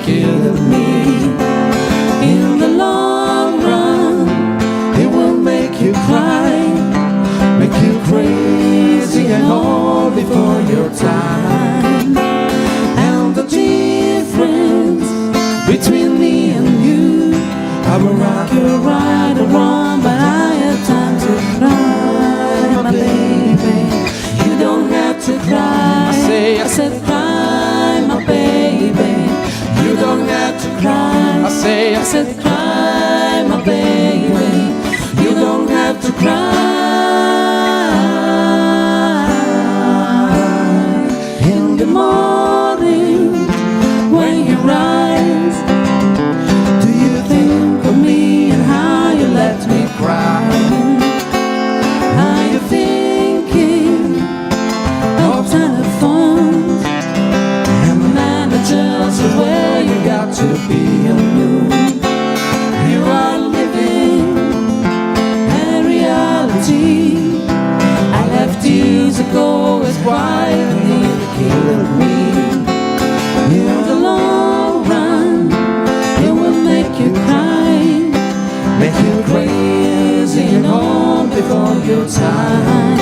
kill me. In the long run, it will make you cry, make you crazy and all before your time. And the difference between me and you, I will rock you right or wrong, but I have time to cry, my baby. You don't have to cry. I said cry, my baby. You don't have to cry. I said cry, my baby. You don't have to cry. In the morning when you rise, do you think of me and how you let me cry? Are you thinking of telephones and managers of where you got to be and you? You are living a reality I left years ago is quietly killing me. In the long run, it will make you cry, make you crazy and all before your time.